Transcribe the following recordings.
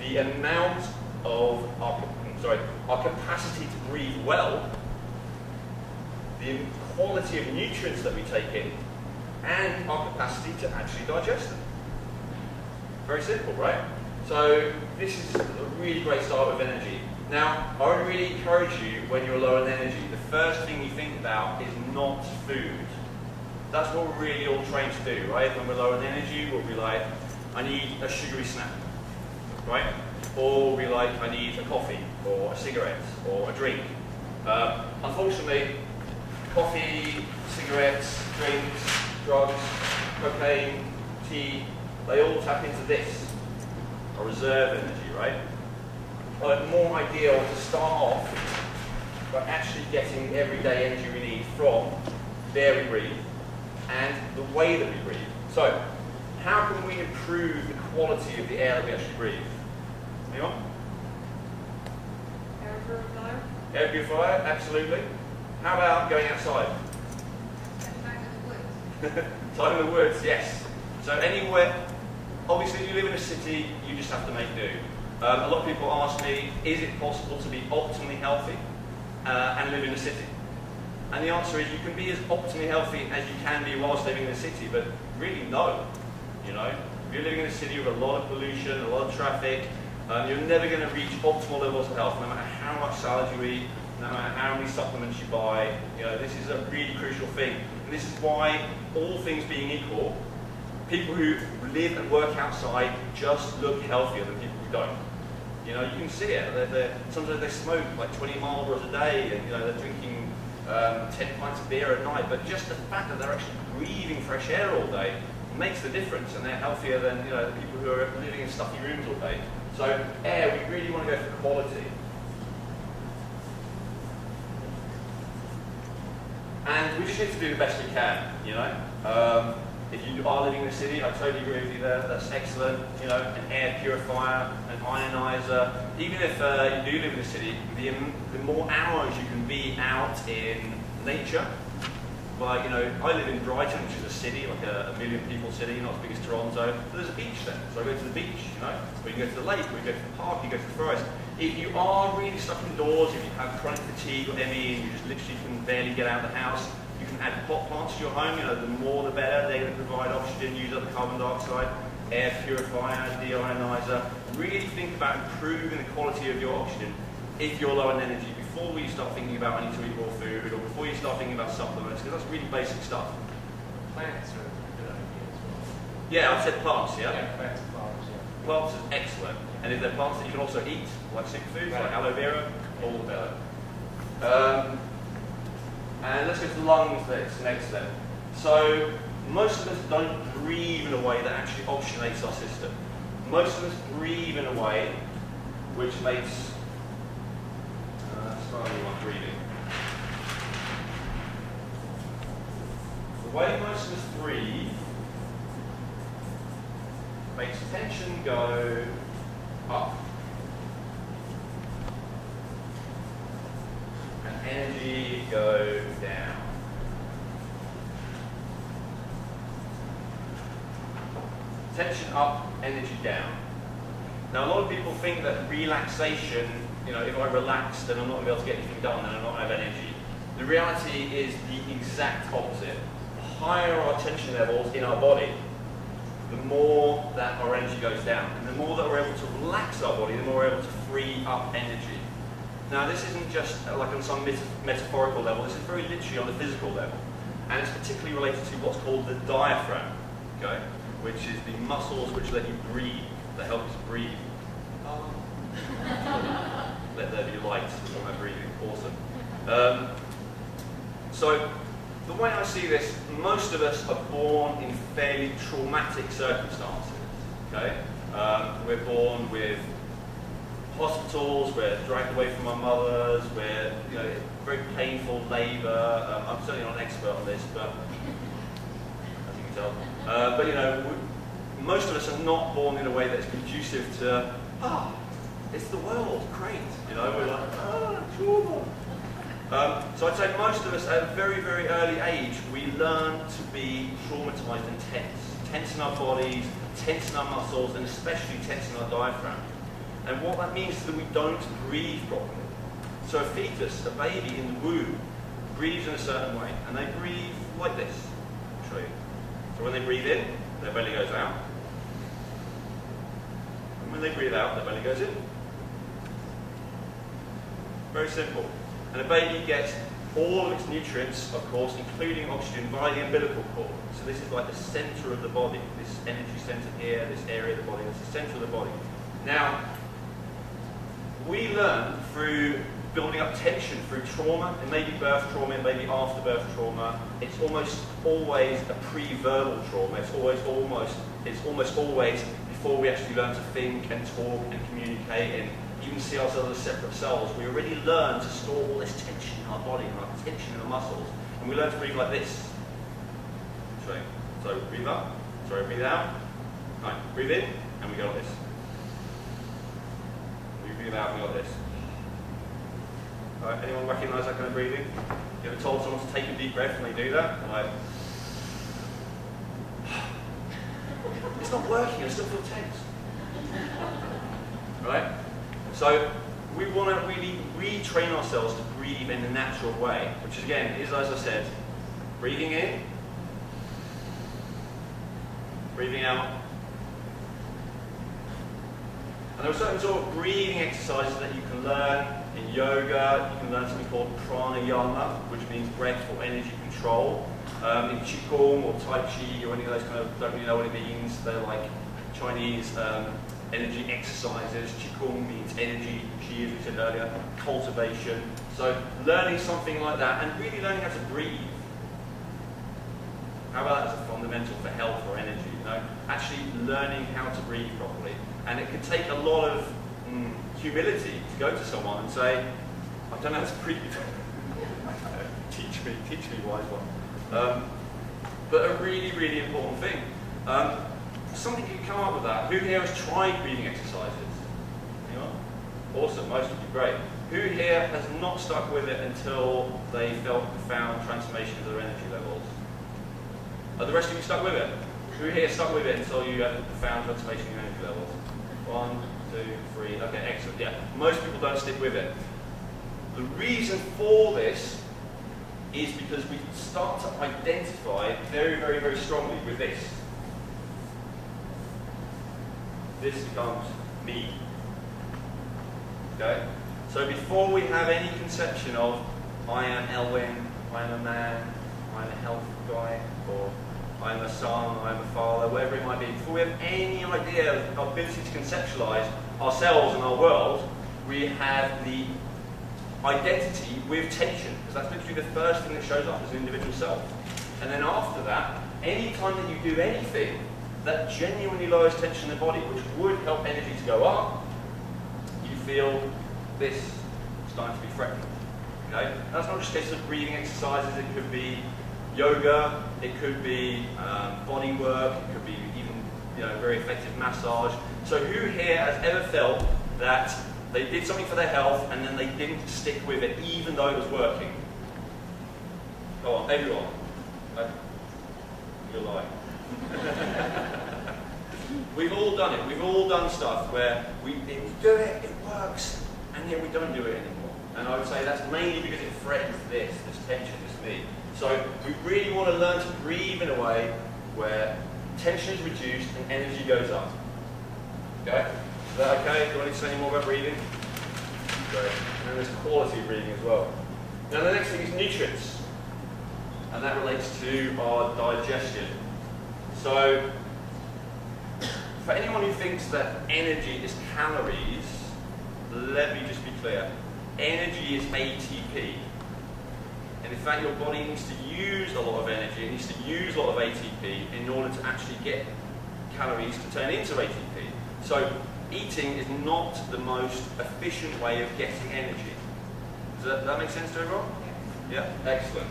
the amount of our capacity to breathe well, the quality of nutrients that we take in, and our capacity to actually digest them. Very simple, right? So this is a really great start with energy. Now, I would really encourage you, when you're low on energy, the first thing you think about is not food. That's what we're really all trained to do, right? When we're low on energy, we'll be like, I need a sugary snack, right? Or we'll be like, I need a coffee, or a cigarette, or a drink. Unfortunately, coffee, cigarettes, drinks, drugs, cocaine, tea, they all tap into this, a reserve energy, right? But more ideal to start off by actually getting everyday energy we need from the air we breathe and the way that we breathe. So, how can we improve the quality of the air that we actually breathe? Anyone? Air purifier? Air purifier, absolutely. How about going outside? Time in the woods. Time in the woods, yes. So anywhere, obviously if you live in a city, you just have to make do. A lot of people ask me, is it possible to be optimally healthy and live in a city? And the answer is you can be as optimally healthy as you can be whilst living in a city, but really no. You know, if you're living in a city with a lot of pollution, a lot of traffic, you're never going to reach optimal levels of health, no matter how much salad you eat, no matter how many supplements you buy. You know, this is a really crucial thing. And this is why, all things being equal, people who live and work outside just look healthier than people who don't. You know, you can see it. Sometimes they smoke like 20 Marlboros a day, and you know they're drinking 10 pints of beer at night. But just the fact that they're actually breathing fresh air all day makes the difference, and they're healthier than the people who are living in stuffy rooms all day. So air, we really want to go for quality. And we just need to do the best we can, you know. If you are living in the city, I totally agree with you there, that's excellent. You know, an air purifier, an ionizer. Even if you do live in the city, the more hours you can be out in nature. Like, you know, I live in Brighton, which is a city, like a million people city, not as big as Toronto. But there's a beach there, so I go to the beach, you know. We can go to the lake, we can go to the park, you go to the forest. If you are really stuck indoors, if you have chronic fatigue or ME, and you just literally can barely get out of the house, you can add pot plants to your home. You know, the more the better. They're going to provide oxygen, use up the carbon dioxide, air purifier, deionizer. Really think about improving the quality of your oxygen if you're low on energy before you start thinking about I need to eat more food, or before you start thinking about supplements, because that's really basic stuff. Plants are a good idea as well. Yeah, I've said plants, yeah? Yeah, plants and flowers, yeah. Plants is excellent. And if they're plants that you can also eat, like superfoods, like aloe vera, all the better. And let's go to the lungs next then. So, most of us don't breathe in a way that actually oxygenates our system. Most of us breathe in a way which makes breathing. The way most of us breathe makes tension go up and energy go down. Tension up, energy down. Now, a lot of people think that relaxation, you know, if I relax, then I'm not going to be able to get anything done, and I'm not going to have energy. The reality is the exact opposite. The higher our tension levels in our body, the more that our energy goes down. And the more that we're able to relax our body, the more we're able to free up energy. Now, this isn't just like on some metaphorical level, this is very literally on the physical level. And it's particularly related to what's called the diaphragm, okay? Which is the muscles which let you breathe, that help us breathe. Let there be light on my breathing, awesome. So, the way I see this, most of us are born in fairly traumatic circumstances, okay? We're born with hospitals, we're dragged away from our mothers, we're, you know, very painful labour. I'm certainly not an expert on this, but as you can tell. But you know, most of us are not born in a way that's conducive to, it's the world, great. You know, we're like, trauma. So I'd say most of us at a very, very early age, we learn to be traumatized and tense. Tense in our bodies, tense in our muscles, and especially tense in our diaphragm. And what that means is that we don't breathe properly. So a fetus, a baby in the womb, breathes in a certain way, and they breathe like this. I'll show you. So when they breathe in, their belly goes out. And when they breathe out, their belly goes in. Very simple. And a baby gets all of its nutrients, of course, including oxygen, via the umbilical cord. So this is like the center of the body, this energy center here, this area of the body, this is the center of the body. Now, we learn through building up tension through trauma. It may be birth trauma, it may be after birth trauma. It's almost always a pre-verbal trauma. It's almost always before we actually learn to think and talk and communicate and even see ourselves as separate selves. We already learn to store all this tension in our body and our tension in our muscles. And we learn to breathe like this. So breathe up, breathe out. Right, breathe in, and we go like this. We breathe out, and we go like this. Right, anyone recognise that kind of breathing? You ever told someone to take a deep breath and they do that? Like, it's not working, I still feel tense. Right? So we want to really retrain ourselves to breathe in a natural way, which again is, as I said, breathing in, breathing out. And there are certain sort of breathing exercises that you can learn in yoga. You can learn something called pranayama, which means breath or energy control. In Qigong or Tai Chi or any of those kind of, don't really know what it means. They're like Chinese energy exercises. Qigong means energy, Qi, as we said earlier, cultivation. So learning something like that and really learning how to breathe. How about that as a fundamental for health or energy? You know, actually learning how to breathe properly. And it can take a lot of humility to go to someone and say, I don't know how to breathe. teach me, wise one. But a really, really important thing. Something you can come up with that. Who here has tried breathing exercises? Anyone? Awesome, most of you, great. Who here has not stuck with it until they felt profound transformation of their energy levels? Are the rest of you stuck with it? Who here stuck with it until you had a profound transformation in your energy levels? 1, 2, 3, okay, excellent, yeah. Most people don't stick with it. The reason for this is because we start to identify very, very, very strongly with this. This becomes me. Okay? So before we have any conception of I am Elwin, I am a man, I am a health guy, or I am a son, I am a father, whatever it might be, before we have any idea of our ability to conceptualize ourselves and our world, we have the identity with tension, because that's literally the first thing that shows up as an individual self. And then after that, any time that you do anything that genuinely lowers tension in the body, which would help energy to go up, you feel this starting to be threatened. Okay? That's not just a case of breathing exercises, it could be yoga, it could be body work, it could be even very effective massage. So who here has ever felt that they did something for their health and then they didn't stick with it even though it was working? Go on, everyone. You're lying. We've all done it. We've all done stuff where we do it, it works, and then we don't do it anymore. And I would say that's mainly because it threatens this tension, this me. So we really want to learn to breathe in a way where tension is reduced and energy goes up. Okay? Is that okay? Do I need to say any more about breathing? Great. And there's quality of breathing as well. Now the next thing is nutrients. And that relates to our digestion. So, for anyone who thinks that energy is calories, let me just be clear. Energy is ATP. And in fact, your body needs to use a lot of energy, it needs to use a lot of ATP in order to actually get calories to turn into ATP. So, eating is not the most efficient way of getting energy. Does that make sense to everyone? Yeah? Excellent.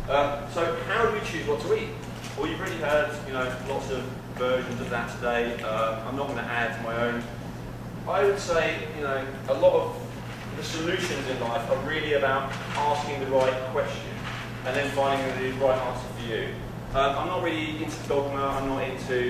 So how do we choose what to eat? Well, you've already heard, lots of versions of that today. I'm not going to add my own. I would say, a lot of the solutions in life are really about asking the right question and then finding the right answer for you. I'm not really into dogma. I'm not into